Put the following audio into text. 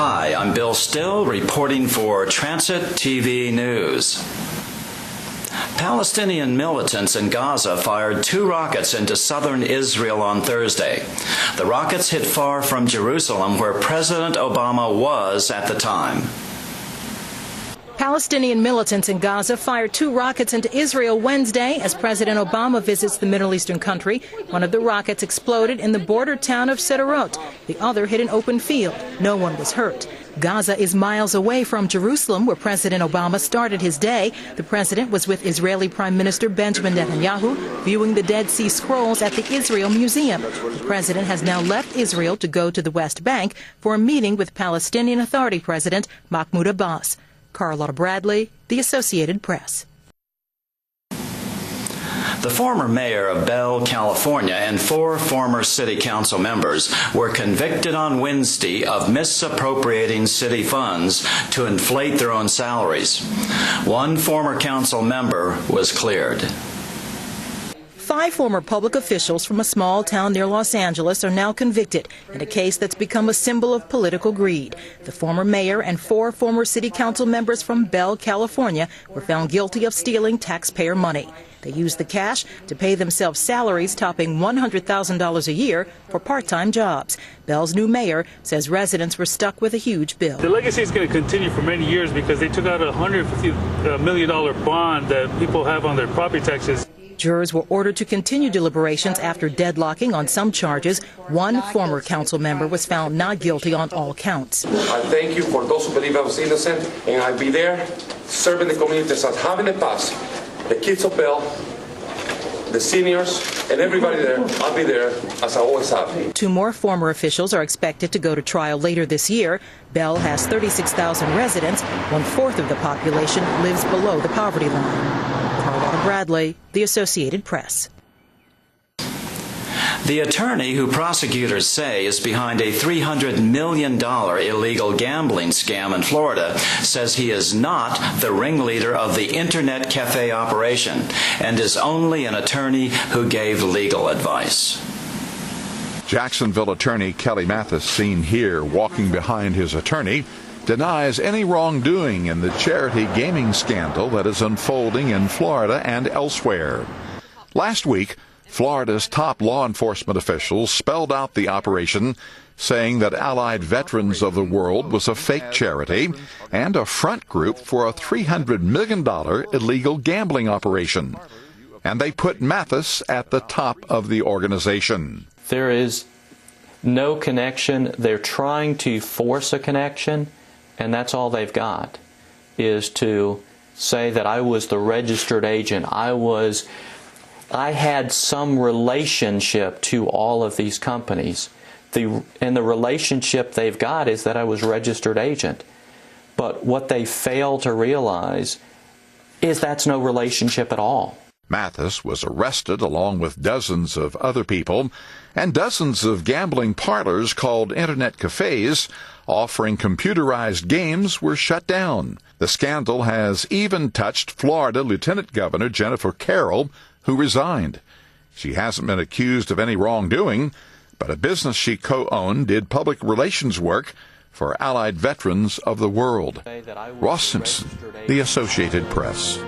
Hi, I'm Bill Still, reporting for Transit TV News. Palestinian militants in Gaza fired 2 rockets into southern Israel on Thursday. The rockets hit far from Jerusalem, where President Obama was at the time. Palestinian militants in Gaza fired 2 rockets into Israel Wednesday as President Obama visits the Middle Eastern country. One of the rockets exploded in the border town of Sderot. The other hit an open field. No one was hurt. Gaza is miles away from Jerusalem, where President Obama started his day. The president was with Israeli Prime Minister Benjamin Netanyahu, viewing the Dead Sea Scrolls at the Israel Museum. The president has now left Israel to go to the West Bank for a meeting with Palestinian Authority President Mahmoud Abbas. Carlotta Bradley, The Associated Press. The former mayor of Bell, California, and 4 former city council members were convicted on Wednesday of misappropriating city funds to inflate their own salaries. 1 former council member was cleared. 5 former public officials from a small town near Los Angeles are now convicted in a case that's become a symbol of political greed. The former mayor and 4 former city council members from Bell, California, were found guilty of stealing taxpayer money. They used the cash to pay themselves salaries topping $100,000 a year for part-time jobs. Bell's new mayor says residents were stuck with a huge bill. The legacy is going to continue for many years because they took out a $150 million bond that people have on their property taxes. Jurors were ordered to continue deliberations after deadlocking on some charges. 1 former council member was found not guilty on all counts. I thank you for those who believe I was innocent, and I'll be there serving the communities as having a pass. The kids of Bell, the seniors, and everybody there, I'll be there as I always have. 2 more former officials are expected to go to trial later this year. Bell has 36,000 residents. 1/4 of the population lives below the poverty line. Carlotta Bradley, The Associated Press. The attorney who prosecutors say is behind a $300 million illegal gambling scam in Florida says he is not the ringleader of the Internet cafe operation and is only an attorney who gave legal advice. Jacksonville attorney Kelly Mathis, seen here walking behind his attorney, denies any wrongdoing in the charity gaming scandal that is unfolding in Florida and elsewhere. Last week, Florida's top law enforcement officials spelled out the operation, saying that Allied Veterans of the World was a fake charity and a front group for a $300 million illegal gambling operation. And they put Mathis at the top of the organization. There is no connection. They're trying to force a connection, and that's all they've got, is to say that I was the registered agent. I had some relationship to all of these companies. And the relationship they've got is that I was registered agent. But what they fail to realize is that's no relationship at all. Mathis was arrested along with dozens of other people, and dozens of gambling parlors called Internet cafes offering computerized games were shut down. The scandal has even touched Florida Lieutenant Governor Jennifer Carroll, who resigned. She hasn't been accused of any wrongdoing, but a business she co-owned did public relations work for Allied Veterans of the World. Ross Simpson, The Associated Press.